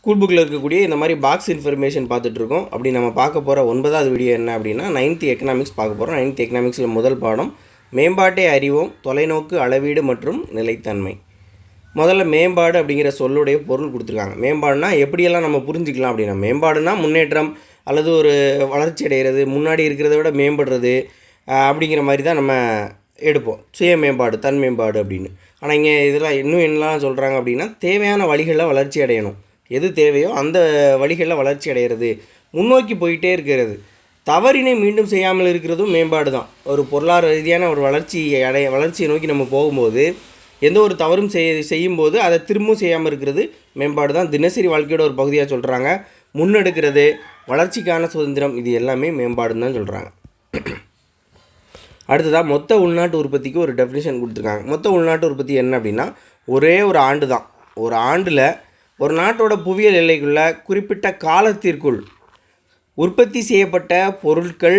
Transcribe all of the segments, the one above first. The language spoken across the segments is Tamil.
ஸ்கூல் புக்கில் இருக்கக்கூடிய இந்த மாதிரி பாக்ஸ் இன்ஃபர்மேஷன் பார்த்துட்ருக்கோம். அப்படி நம்ம பார்க்க போகிற 9வது வீடியோ என்ன அப்படின்னா 9th எக்கனாமிக்ஸ் பார்க்க போகிறோம். 9th எக்கனாமிக்ஸில் முதல் பாடம் மேம்பாட்டை அறிவோம், தொலைநோக்கு, அளவீடு மற்றும் நிலைத்தன்மை. முதல்ல மேம்பாடு அப்படிங்கிற சொல்லுடைய பொருள் கொடுத்துருக்காங்க. மேம்பாடுனா எப்படியெல்லாம் நம்ம புரிஞ்சிக்கலாம் அப்படின்னா, மேம்பாடுனா முன்னேற்றம் அல்லது ஒரு வளர்ச்சி அடைகிறது, முன்னாடி இருக்கிறத விட மேம்படுறது அப்படிங்கிற மாதிரி தான் நம்ம எடுப்போம். சுய மேம்பாடு, தன் மேம்பாடு அப்படின்னு. ஆனால் இங்கே இதெல்லாம் இன்னும் என்னெல்லாம் சொல்கிறாங்க அப்படின்னா, தேவையான வழிகளில் வளர்ச்சி அடையணும். எது தேவையோ அந்த வழிகளில் வளர்ச்சி அடைகிறது, முன்னோக்கி போயிட்டே இருக்கிறது, தவறினை மீண்டும் செய்யாமல் இருக்கிறதும் மேம்பாடு தான். ஒரு பொருளாதார ரீதியான ஒரு வளர்ச்சியை நோக்கி நம்ம போகும்போது எந்த ஒரு தவறும் செய்யும்போது அதை திரும்பவும் செய்யாமல் இருக்கிறது மேம்பாடு தான். தினசரி வாழ்க்கையோட ஒரு பகுதியாக சொல்கிறாங்க. முன்னெடுக்கிறது, வளர்ச்சிக்கான சுதந்திரம், இது எல்லாமே மேம்பாடுன்னு தான் சொல்கிறாங்க. அடுத்ததாக மொத்த உள்நாட்டு உற்பத்திக்கு ஒரு டெஃபினிஷன் கொடுத்துருக்காங்க. மொத்த உள்நாட்டு உற்பத்தி என்ன அப்படின்னா, ஒரே ஒரு ஆண்டு தான். ஒரு ஆண்டில் ஒரு நாட்டோட புவியியல் எல்லைக்குள்ள குறிப்பிட்ட காலத்திற்குள் உற்பத்தி செய்யப்பட்ட பொருட்கள்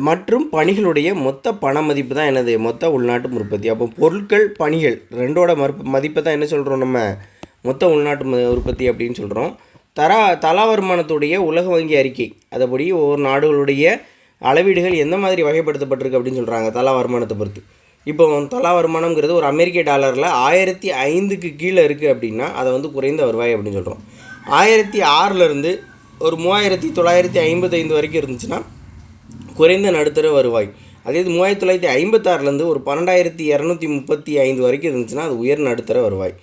மற்றும் பணிகளுடைய மொத்த பண மதிப்பு தான் என்னது, மொத்த உள்நாட்டு உற்பத்தி. அப்போ பொருட்கள், பணிகள் ரெண்டோட மதிப்பை தான் என்ன சொல்கிறோம், நம்ம மொத்த உள்நாட்டு உற்பத்தி அப்படின்னு சொல்கிறோம். தலா வருமானத்துடைய உலக வங்கி அறிக்கை அதுபடி ஒவ்வொரு நாடுகளுடைய அளவீடுகள் எந்த மாதிரி வகைப்படுத்தப்பட்டிருக்கு அப்படின்னு சொல்கிறாங்க தலா வருமானத்தை பொறுத்து. இப்போ தலா வருமானம்ங்கிறது ஒரு அமெரிக்க டாலரில் 1005க்கு கீழே இருக்குது அப்படின்னா அதை வந்து குறைந்த வருவாய் அப்படின்னு சொல்கிறோம். 1006லேருந்து ஒரு 3955 வரைக்கும் இருந்துச்சுன்னா குறைந்த நடுத்தர வருவாய். அதே இது 3956லேருந்து ஒரு 12235 வரைக்கும் இருந்துச்சுன்னா அது உயர் நடுத்தர வருவாய்.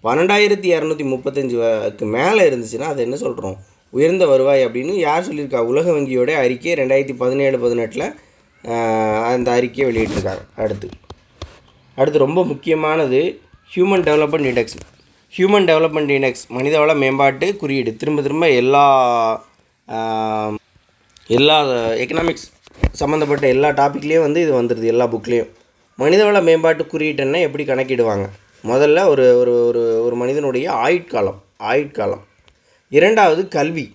12235க்கு மேலே இருந்துச்சுன்னா அது என்ன சொல்கிறோம், உயர்ந்த வருவாய் அப்படின்னு யார் சொல்லியிருக்கா, உலக வங்கியோட அறிக்கை 2017-18 அந்த அறிக்கையை வெளியிட்டிருக்காங்க. அடுத்து ரொம்ப முக்கியமானது human development index. Human development index மனிதவள மேம்பாட்டு குறியீடு. திரும்ப எல்லா எக்கனாமிக்ஸ் சம்மந்தப்பட்ட எல்லா டாப்பிக்லேயும் வந்து இது வந்துடுது, எல்லா புக்லேயும். மனிதவள மேம்பாட்டு குறியீட்டுன்னா எப்படி கணக்கிடுவாங்க, முதல்ல ஒரு ஒரு ஒரு மனிதனுடைய ஆயுட்காலம். இரண்டாவது கல்வி,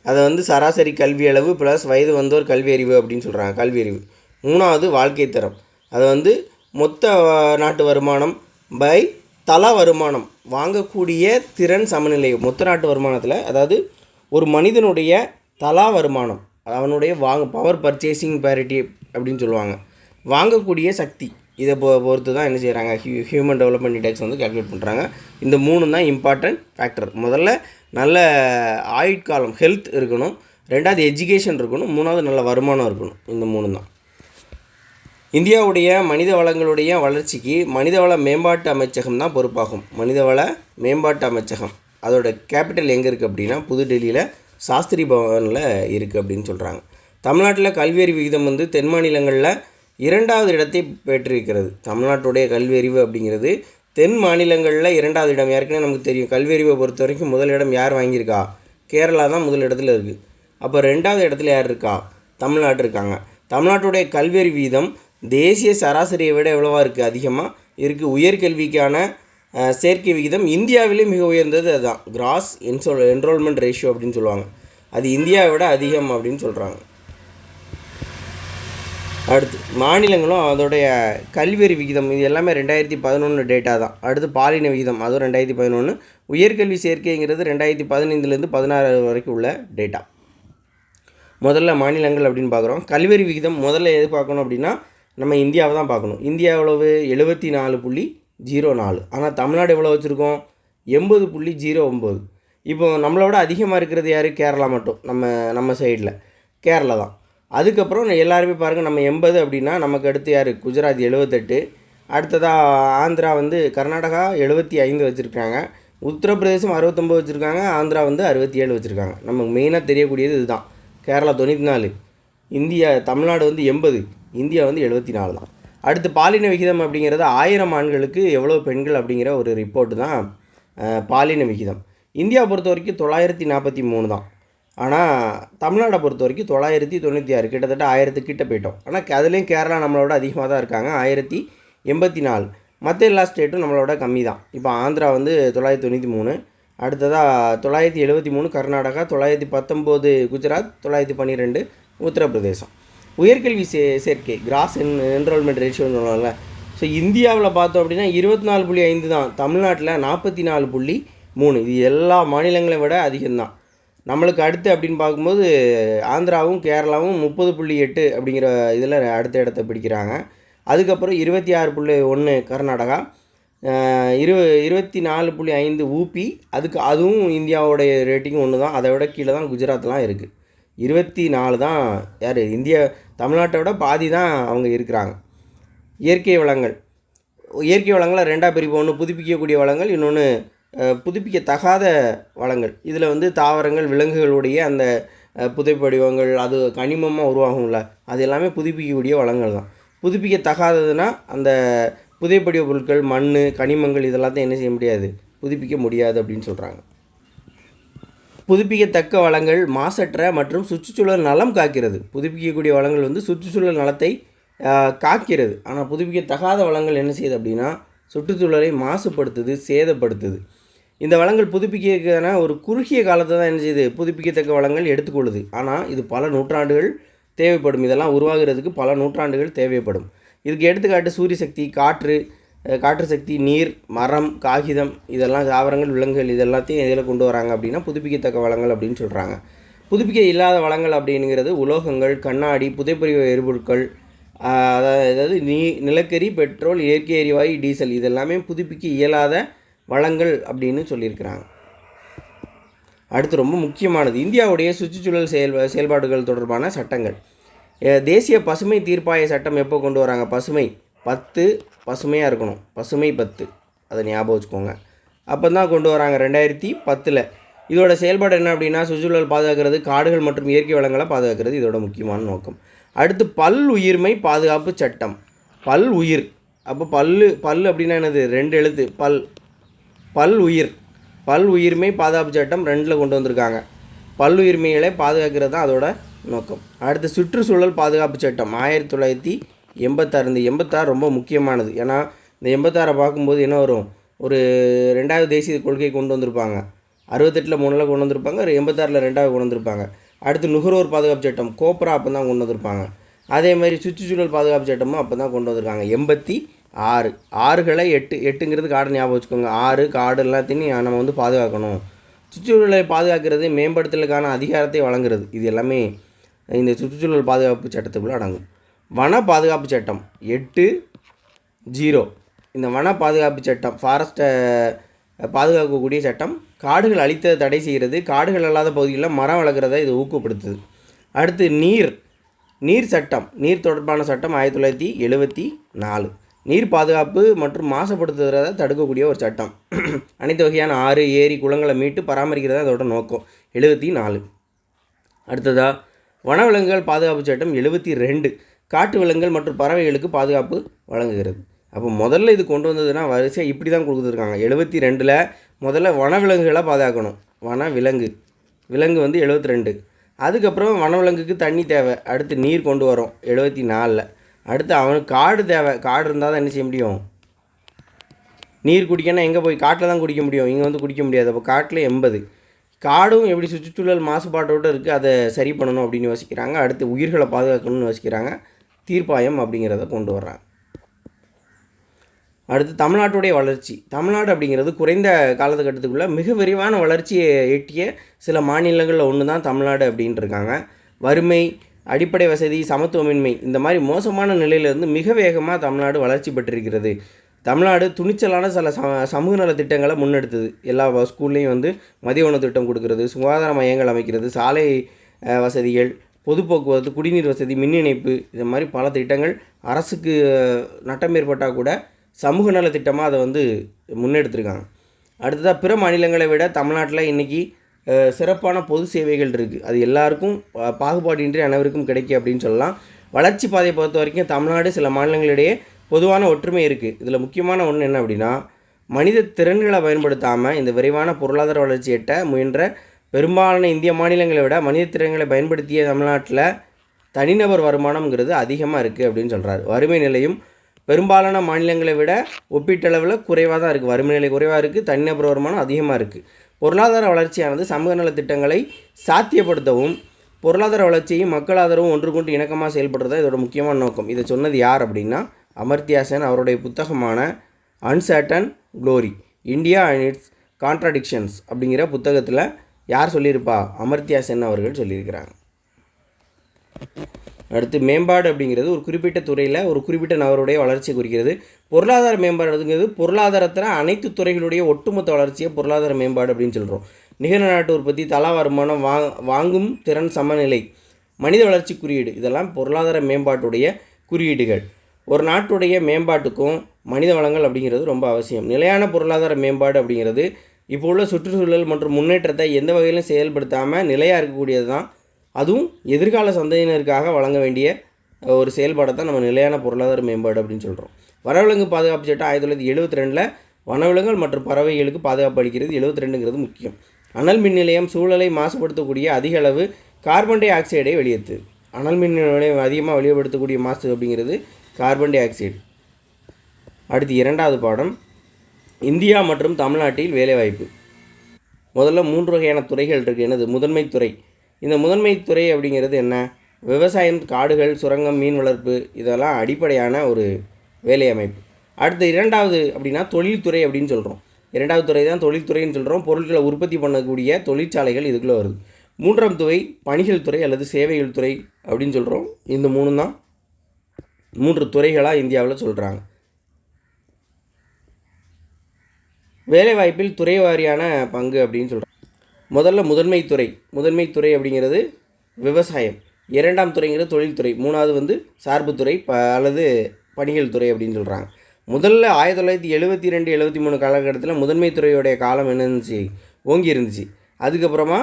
அதை வந்து சராசரி கல்வி அளவு ப்ளஸ் வயது வந்தோர் கல்வி அறிவு அப்படின்னு சொல்கிறாங்க, கல்வி அறிவு. மூணாவது வாழ்க்கை தரம், அதை வந்து மொத்த நாட்டு வருமானம் பை தலா வருமானம், வாங்கக்கூடிய திறன் சமநிலை. மொத்த நாட்டு வருமானத்தில் அதாவது ஒரு மனிதனுடைய தலா வருமானம், அவனுடைய பவர் பர்ச்சேசிங் பேரிட்டி அப்படின்னு சொல்லுவாங்க, வாங்கக்கூடிய சக்தி, இதை பொறுத்து தான் என்ன செய்கிறாங்க ஹியூமன் டெவலப்மெண்ட் இண்டெக்ஸ் வந்து கால்குலேட் பண்ணுறாங்க. இந்த 3 தான் இம்பார்ட்டன்ட் ஃபேக்டர். முதல்ல நல்ல ஆயுட்காலம், ஹெல்த் இருக்கணும். ரெண்டாவது எஜுகேஷன் இருக்கணும். மூணாவது நல்ல வருமானம் இருக்கணும். இந்த 3 தான். இந்தியாவுடைய மனித வளங்களுடைய வளர்ச்சிக்கு மனிதவள மேம்பாட்டு அமைச்சகம் தான் பொறுப்பாகும். மனிதவள மேம்பாட்டு அமைச்சகம் அதோட கேபிட்டல் எங்கே இருக்குது அப்படின்னா புதுடெல்லியில் சாஸ்திரி பவனில் இருக்குது அப்படின்னு சொல்கிறாங்க. தமிழ்நாட்டில் கல்வியறிவு விகிதம் வந்து தென் மாநிலங்களில் 2வது இடத்தை பெற்றிருக்கிறது. தமிழ்நாட்டுடைய கல்வியறிவு அப்படிங்கிறது தென் மாநிலங்களில் 2வது இடம். ஏற்கனவே நமக்கு தெரியும், கல்வியறிவை பொறுத்த வரைக்கும் முதல் இடம் யார் வாங்கியிருக்கா, கேரளா தான் முதல் இடத்துல இருக்குது. அப்போ 2வது இடத்துல யார் இருக்கா, தமிழ்நாடு இருக்காங்க. தமிழ்நாட்டுடைய கல்வியறிவு வீதம் தேசிய சராசரியை விட எவ்வளவா இருக்குது, அதிகமாக இருக்குது. உயர்கல்விக்கான சேர்க்கை விகிதம் இந்தியாவிலே மிக உயர்ந்தது அதுதான், கிராஸ் என்ரோல்மெண்ட் ரேஷியோ அப்படின்னு சொல்லுவாங்க. அது இந்தியாவை விட அதிகம் அப்படின்னு சொல்கிறாங்க. அடுத்து மாநிலங்களும் அதோடைய கல்வியறிவு விகிதம், இது எல்லாமே 2011 டேட்டா தான். அடுத்து பாலின விகிதம், அதுவும் 2011. உயர்கல்வி சேர்க்கைங்கிறது 2015லேருந்து 16 வரைக்கும் உள்ள டேட்டா. முதல்ல மாநிலங்கள் அப்படின்னு பார்க்குறோம். கல்வியறிவு விகிதம் முதல்ல எது பார்க்கணும் அப்படின்னா நம்ம இந்தியாவை தான் பார்க்கணும். இந்தியா எவ்வளவு, 74.04. ஆனால் தமிழ்நாடு எவ்வளோ வச்சுருக்கோம், 80.09. இப்போ நம்மளோட அதிகமாக இருக்கிறது யார், கேரளா மட்டும். நம்ம சைடில் கேரளா தான். அதுக்கப்புறம் எல்லாருமே பாருங்கள், நம்ம 80 அப்படின்னா நமக்கு அடுத்து யார், குஜராத் 78. அடுத்ததாக ஆந்திரா வந்து கர்நாடகா 75 வச்சுருக்காங்க. உத்தரப்பிரதேசம் 69 வச்சுருக்காங்க. ஆந்திரா வந்து 67 வச்சுருக்காங்க. நமக்கு மெயினாக தெரியக்கூடியது இதுதான். கேரளா 94, தமிழ்நாடு வந்து 80, இந்தியா வந்து 74 தான். அடுத்து பாலின விகிதம் அப்படிங்கிறது 1000 ஆண்களுக்கு எவ்வளோ பெண்கள் அப்படிங்கிற ஒரு ரிப்போர்ட்டு தான் பாலின விகிதம். இந்தியா பொறுத்த வரைக்கும் 943 தான். ஆனால் தமிழ்நாடை பொறுத்த வரைக்கும் 996, கிட்டத்தட்ட 1000 கிட்ட போயிட்டோம். ஆனால் அதுலேயும் கேரளா நம்மளோட அதிகமாக தான் இருக்காங்க, 1084. மற்ற எல்லா ஸ்டேட்டும் நம்மளோட கம்மி தான். இப்போ ஆந்திரா வந்து 993, அடுத்ததாக 973 கர்நாடகா, 919 குஜராத், 912 உத்தரப்பிரதேசம். உயர்கல்வி சேர்க்கை கிராஸ் என்ரோல்மெண்ட் ரேஷியோன்னு சொல்லுவாங்கள்ல. ஸோ இந்தியாவில் பார்த்தோம் அப்படின்னா 24.5 தான். தமிழ்நாட்டில் 44. 3. இது எல்லா மாநிலங்களை விட அதிகம்தான். நம்மளுக்கு அடுத்து அப்படின்னு பார்க்கும்போது ஆந்திராவும் கேரளாவும் 30.8 அப்படிங்கிற இதில் அடுத்த இடத்த பிடிக்கிறாங்க. அதுக்கப்புறம் 26.1 கர்நாடகா, 24.5 ஊபி, அதுவும் இந்தியாவோடைய ரேட்டிங் ஒன்று தான். அதை விட கீழே தான் குஜராத்லாம் இருக்குது. 24 தான் யார், இந்தியா தமிழ்நாட்டை விட பாதி தான் அவங்க இருக்கிறாங்க. இயற்கை வளங்களை ரெண்டாக பிரிப்போம். ஒன்று புதுப்பிக்கக்கூடிய வளங்கள், இன்னொன்று புதுப்பிக்கத்தகாத வளங்கள். இதில் வந்து தாவரங்கள் விலங்குகளுடைய அந்த புதைப்படிவங்கள் அது கனிமமாக உருவாகும்ல, அது எல்லாமே புதுப்பிக்கக்கூடிய வளங்கள் தான். புதுப்பிக்கத்தகாததுன்னா அந்த புதைப்படிவ பொருட்கள், மண், கனிமங்கள் இதெல்லாத்தையும் என்ன செய்ய முடியாது, புதுப்பிக்க முடியாது அப்படின்னு சொல்கிறாங்க. புதுப்பிக்கத்தக்க வளங்கள் மாசற்ற மற்றும் சுற்றுச்சூழல் நலம் காக்கிறது. புதுப்பிக்கக்கூடிய வளங்கள் வந்து சுற்றுச்சூழல் நலத்தை காக்கிறது. ஆனால் புதுப்பிக்கத்தகாத வளங்கள் என்ன செய்யுது அப்படின்னா சுற்றுச்சூழலை மாசுபடுத்துது, சேதப்படுத்துது. இந்த வளங்கள் புதுப்பிக்கிறதுக்கான ஒரு குறுகிய காலத்தை தான் என்ன செய்யுது, புதுப்பிக்கத்தக்க வளங்கள் எடுத்துக்கொள்ளுது. ஆனால் இது பல நூற்றாண்டுகள் தேவைப்படும். இதெல்லாம் உருவாகிறதுக்கு பல நூற்றாண்டுகள் தேவைப்படும். இதுக்கு எடுத்துக்காட்டு சூரிய சக்தி, காற்று சக்தி, நீர், மரம், காகிதம், இதெல்லாம் தாவரங்கள், விலங்குகள், இதெல்லாத்தையும் எதில் கொண்டு வராங்க அப்படின்னா புதுப்பிக்கத்தக்க வளங்கள் அப்படின்னு சொல்கிறாங்க. புதுப்பிக்க இல்லாத வளங்கள் அப்படிங்கிறது உலோகங்கள், கண்ணாடி, புதைப்படிவ எரிபொருட்கள், அதாவது நிலக்கரி, பெட்ரோல், இயற்கை எரிவாயு, டீசல், இதெல்லாமே புதுப்பிக்க இயலாத வளங்கள் அப்படின்னு சொல்லியிருக்கிறாங்க. அடுத்து ரொம்ப முக்கியமானது இந்தியாவுடைய சுற்றுச்சூழல் செயல்பாடுகள் தொடர்பான சட்டங்கள். தேசிய பசுமை தீர்ப்பாய சட்டம் எப்போ கொண்டு வராங்க, பசுமை 10 பசுமையாக இருக்கணும், பசுமை 10, அதை ஞாபகம் வச்சுக்கோங்க. அப்போ தான் கொண்டு வராங்க 2010. இதோட செயல்பாடு என்ன அப்படின்னா சுற்றுச்சூழல் பாதுகாக்கிறது, காடுகள் மற்றும் இயற்கை வளங்களை பாதுகாக்கிறது இதோட முக்கியமான நோக்கம். அடுத்து பல்லுயிர்மை பாதுகாப்பு சட்டம். பல்உயிர், அப்போ பல் அப்படின்னா என்னது, 2 எழுத்து, பல்உயிர்மை பாதுகாப்பு சட்டம் 2ல் கொண்டு வந்திருக்காங்க. பல்லுயிர்மைகளை பாதுகாக்கிறது தான் அதோட நோக்கம். அடுத்து சுற்றுச்சூழல் பாதுகாப்பு சட்டம் 1986. இந்த 86 ரொம்ப முக்கியமானது. ஏன்னா இந்த 86 பார்க்கும்போது என்ன வரும், ஒரு 2வது தேசிய கொள்கை கொண்டு வந்திருப்பாங்க. 68ல் 3ல் கொண்டு வந்திருப்பாங்க, 86ல் 2வது கொண்டு வந்திருப்பாங்க. அடுத்து நுகர்வோர் பாதுகாப்பு சட்டம் கோப்ரா அப்போ தான் கொண்டு வந்திருப்பாங்க. அதே மாதிரி சுற்றுச்சூழல் பாதுகாப்பு சட்டமும் அப்போ தான் கொண்டு வந்திருக்காங்க. 86. ஆறுகளை 8ங்கிறது காடு ஞாபகம் வச்சுக்கோங்க. ஆறு, காடு எல்லாத்தையும் நம்ம வந்து பாதுகாக்கணும். சுற்றுச்சூழலை பாதுகாக்கிறது, மேம்படுத்தலுக்கான அதிகாரத்தை வழங்குறது, இது எல்லாமே இந்த சுற்றுச்சூழல் பாதுகாப்பு சட்டத்துக்குள்ளே அடங்கும். வன பாதுகாப்பு சட்டம் 80. இந்த வன பாதுகாப்பு சட்டம் ஃபாரஸ்ட்டை பாதுகாக்கக்கூடிய சட்டம். காடுகள் அழித்ததை தடை செய்கிறது, காடுகள் அல்லாத பகுதிகளில் மரம் வளர்க்குறத இது ஊக்கப்படுத்துது. அடுத்து நீர் சட்டம், நீர் தொடர்பான சட்டம் 1974. நீர் பாதுகாப்பு மற்றும் மாசுபடுத்துறதை தடுக்கக்கூடிய ஒரு சட்டம். அனைத்து வகையான ஆறு, ஏரி, குளங்களை மீட்டு பராமரிக்கிறதா அதோட நோக்கம். 74. அடுத்ததாக வனவிலங்குகள் பாதுகாப்பு சட்டம் 72. காட்டு விலங்குகள் மற்றும் பறவைகளுக்கு பாதுகாப்பு வழங்குகிறது. அப்போ முதல்ல இது கொண்டு வந்ததுன்னா வரிசையாக இப்படி தான் கொடுத்துருக்காங்க. 72ல் முதல்ல வனவிலங்குகளை பாதுகாக்கணும். விலங்கு வந்து 72. அதுக்கப்புறம் வனவிலங்குக்கு தண்ணி தேவை, அடுத்து நீர் கொண்டு வரோம் 74ல். அடுத்து அவனுக்கு காடு தேவை, காடு இருந்தால் தான் என்ன செய்ய முடியும், நீர் குடிக்கணும். எங்கே போய் காட்டில் தான் குடிக்க முடியும், இங்கே வந்து குடிக்க முடியாது. அப்போ காட்டில் 80. காடும் எப்படி சுற்றுச்சூழல் மாசுபாட்டோடு இருக்குது, அதை சரி பண்ணணும் அப்படின்னு யோசிக்கிறாங்க. அடுத்து உயிர்களை பாதுகாக்கணும்னு யோசிக்கிறாங்க. தீர்ப்பாயம் அப்படிங்கிறத கொண்டு வர்றாங்க. அடுத்து தமிழ்நாட்டுடைய வளர்ச்சி. தமிழ்நாடு அப்படிங்கிறது குறைந்த காலகட்டத்துக்குள்ளே மிக விரைவான வளர்ச்சியை எட்டிய சில மாநிலங்களில் ஒன்று தான் தமிழ்நாடு அப்படின்ட்டு இருக்காங்க. வறுமை, அடிப்படை வசதி, சமத்துவமின்மை, இந்த மாதிரி மோசமான நிலையிலிருந்து மிக வேகமாக தமிழ்நாடு வளர்ச்சி பெற்றிருக்கிறது. தமிழ்நாடு துணிச்சலான சில சமூக நல திட்டங்களை முன்னெடுத்தது. எல்லா ஸ்கூல்லையும் வந்து மதிய உணவு திட்டம் கொடுக்கறது, சுகாதார மையங்கள் அமைக்கிறது, சாலை வசதிகள், பொது போக்குவரத்து, குடிநீர் வசதி, மின் இணைப்பு, இது மாதிரி பல திட்டங்கள் அரசுக்கு நட்டம் ஏற்பட்டால் கூட சமூக நல திட்டமாக அதை வந்து முன்னெடுத்திருக்காங்க. அடுத்ததாக பிற மாநிலங்களை விட தமிழ்நாட்டில் இன்றைக்கி சிறப்பான பொது சேவைகள் இருக்குது. அது எல்லாருக்கும் பாகுபாடின்றி அனைவருக்கும் கிடைக்கும் அப்படின்னு சொல்லலாம். வளர்ச்சி பாதையை பொறுத்த வரைக்கும் தமிழ்நாடு சில மாநிலங்களிடையே பொதுவான ஒற்றுமை இருக்குது. இதில் முக்கியமான ஒன்று என்ன அப்படின்னா, மனித திறன்களை பயன்படுத்தாமல் இந்த விரைவான பொருளாதார வளர்ச்சி எட்ட முயன்ற பெரும்பாலான இந்திய மாநிலங்களை விட மனித திறன்களை பயன்படுத்திய தமிழ்நாட்டில் தனிநபர் வருமானம்ங்கிறது அதிகமாக இருக்குது அப்படின்னு சொல்கிறார். வறுமை நிலையும் பெரும்பாலான மாநிலங்களை விட ஒப்பீட்டளவில் குறைவாக தான் இருக்குது. வறுமை நிலை குறைவாக இருக்குது, தனிநபர் வருமானம் அதிகமாக இருக்குது. பொருளாதார வளர்ச்சியானது சமூக நல திட்டங்களை சாத்தியப்படுத்தவும் பொருளாதார வளர்ச்சியும் மக்கள் ஆதரவும் ஒன்று கொண்டு இணக்கமாக செயல்படுறதா இதோட முக்கியமான நோக்கம். இதை சொன்னது யார் அப்படின்னா அமர்த்தியா சென். அவருடைய புத்தகமான uncertain glory, India and its contradictions அப்படிங்கிற புத்தகத்தில் யார் சொல்லியிருப்பா? அமர்த்தியா சென் அவர்கள் சொல்லியிருக்கிறாங்க. அடுத்து மேம்பாடு அப்படிங்கிறது ஒரு குறிப்பிட்ட துறையில் ஒரு குறிப்பிட்ட நபருடைய வளர்ச்சியை குறிக்கிறது. பொருளாதார மேம்பாடுங்கிறது பொருளாதாரத்தில் அனைத்து துறைகளுடைய ஒட்டுமொத்த வளர்ச்சியை பொருளாதார மேம்பாடு அப்படின்னு சொல்கிறோம். நிகர நாட்டு உற்பத்தி, தலா வருமானம், வாங்கும் திறன் சமநிலை, மனித வளர்ச்சி குறியீடு, இதெல்லாம் பொருளாதார மேம்பாட்டுடைய குறியீடுகள். ஒரு நாட்டுடைய மேம்பாட்டுக்கும் மனித வளங்கள் அப்படிங்கிறது ரொம்ப அவசியம். நிலையான பொருளாதார மேம்பாடு அப்படிங்கிறது இப்போ உள்ள சுற்றுச்சூழல் மற்றும் முன்னேற்றத்தை எந்த வகையிலும் செயல்படுத்தாமல் நிலையாக இருக்கக்கூடியது தான். அதுவும் எதிர்கால சந்ததியினருக்காக வழங்க வேண்டிய ஒரு செயல்பாடை தான் நம்ம நிலையான பொருளாதார மேம்பாடு அப்படின்னு சொல்கிறோம். வனவிலங்கு பாதுகாப்பு சட்டம் 1972 வனவிலங்குகள் மற்றும் பறவைகளுக்கு பாதுகாப்பு அளிக்கிறது. 72ங்கிறது முக்கியம். அனல் மின் நிலையம் சூழலை மாசுபடுத்தக்கூடிய அதிக அளவு கார்பன் டை ஆக்சைடை வெளியேற்றுது. அனல் மின் நிலையம் அதிகமாக வெளிப்படுத்தக்கூடிய மாசு அப்படிங்கிறது கார்பன் டை ஆக்சைடு. அடுத்து 2வது பாடம், இந்தியா மற்றும் தமிழ்நாட்டில் வேலைவாய்ப்பு. முதல்ல 3 வகையான துறைகள் இருக்குது. என்னது? முதன்மை துறை. இந்த முதன்மை துறை அப்படிங்கிறது என்ன? விவசாயம், காடுகள், சுரங்கம், மீன் வளர்ப்பு, இதெல்லாம் அடிப்படையான ஒரு வேலை அமைப்பு. அடுத்து 2வது அப்படின்னா தொழில்துறை அப்படின்னு சொல்கிறோம். 2வது துறை தான் தொழில்துறைன்னு சொல்கிறோம். பொருட்களை உற்பத்தி பண்ணக்கூடிய தொழிற்சாலைகள் இதுக்குள்ளே வருது. 3ஆம் துறை பணிகள் துறை அல்லது சேவைகள் துறை அப்படின்னு சொல்கிறோம். இந்த 3 தான் 3 துறைகளாக இந்தியாவில் சொல்கிறாங்க. வேலைவாய்ப்பில் துறை வாரியான பங்கு அப்படின்னு சொல்கிறோம். முதல்ல முதன்மை துறை அப்படிங்கிறது விவசாயம். 2ஆம் துறைங்கிறது தொழில்துறை. 3வது சார்புத்துறை அல்லது பணிகள் துறை அப்படின்னு சொல்கிறாங்க. முதல்ல 1972-73 காலகட்டத்தில் முதன்மை துறையோடைய காலம் என்ன இருந்துச்சு? ஓங்கி இருந்துச்சு. அதுக்கப்புறமா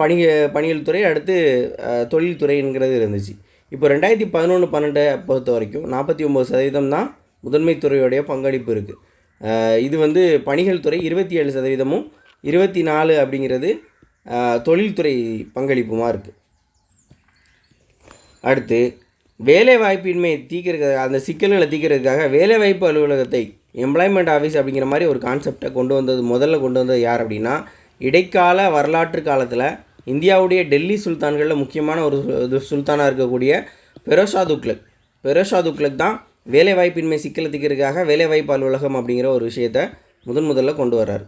பணிகள் துறை, அடுத்து தொழில்துறைங்கிறது இருந்துச்சு. இப்போ 2011-12 பொறுத்த வரைக்கும் 49% தான் முதன்மை துறையோடைய பங்களிப்பு இருக்குது. இது பணிகள் துறை 27%, 24 அப்படிங்கிறது தொழில்துறை பங்களிப்புமாக இருக்குது. அடுத்து வேலைவாய்ப்பின்மை தீர்க்கிறதுக்காக, அந்த சிக்கல்களை தீர்க்கிறதுக்காக வேலைவாய்ப்பு அலுவலகத்தை, எம்ப்ளாய்மெண்ட் ஆஃபீஸ் அப்படிங்கிற மாதிரி ஒரு கான்செப்டை முதல்ல கொண்டு வந்தது யார் அப்படின்னா, இடைக்கால வரலாற்று காலத்தில் இந்தியாவுடைய டெல்லி சுல்தான்களில் முக்கியமான ஒரு சுல்தானாக இருக்கக்கூடிய பெரோஷா துக்ளக் தான் வேலைவாய்ப்பின்மை சிக்கலை தீர்க்கிறதுக்காக வேலைவாய்ப்பு அலுவலகம் அப்படிங்கிற ஒரு விஷயத்தை முதல்ல கொண்டு வர்றார்.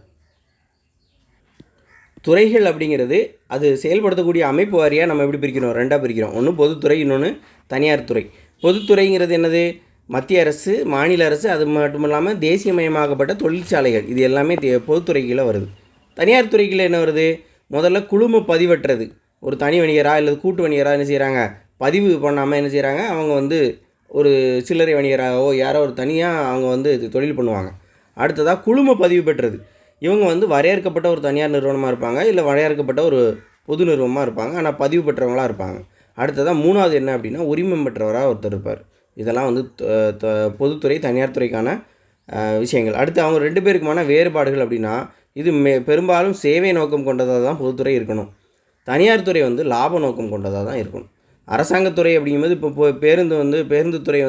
துறைகள் அப்படிங்கிறது அது செயல்படுத்தக்கூடிய அமைப்பு வாரியாக நம்ம எப்படி பிரிக்கிறோம்? 2ஆக பிரிக்கிறோம். ஒன்று பொதுத்துறை, இன்னொன்று தனியார் துறை. பொதுத்துறைங்கிறது என்னது? மத்திய அரசு, மாநில அரசு, அது மட்டும் இல்லாமல் தேசியமயமாக்கப்பட்ட தொழிற்சாலைகள், இது எல்லாமே பொதுத்துறைகளில் வருது. தனியார் துறைகளில் என்ன வருது? முதல்ல குழும பதிவற்றது. ஒரு தனி வணிகராக அல்லது கூட்டு வணிகராக என்ன செய்கிறாங்க? பதிவு பண்ணாமல் என்ன செய்கிறாங்க? அவங்க ஒரு சில்லறை வணிகராகவோ யாரோ ஒரு தனியாக அவங்க தொழில் பண்ணுவாங்க. அடுத்ததாக குழும பதிவு பெற்றது. இவங்க வரையறுக்கப்பட்ட ஒரு தனியார் நிறுவனமாக இருப்பாங்க, இல்லை வரையறுக்கப்பட்ட ஒரு பொது நிறுவனமாக இருப்பாங்க, ஆனால் பதிவு பெற்றவங்களாக இருப்பாங்க. அடுத்ததாக 3வது என்ன அப்படின்னா, உரிமம் பெற்றவராக ஒருத்தர் இருப்பார். இதெல்லாம் பொதுத்துறை, தனியார் துறைக்கான விஷயங்கள். அடுத்து அவங்க 2 பேருக்குமான வேறுபாடுகள் அப்படின்னா, இது பெரும்பாலும் சேவை நோக்கம் கொண்டதாக தான் பொதுத்துறை இருக்கணும். தனியார் துறை லாப நோக்கம் கொண்டதாக தான் இருக்கணும். அரசாங்கத்துறை அப்படிங்கும்போது இப்போ பேருந்து துறை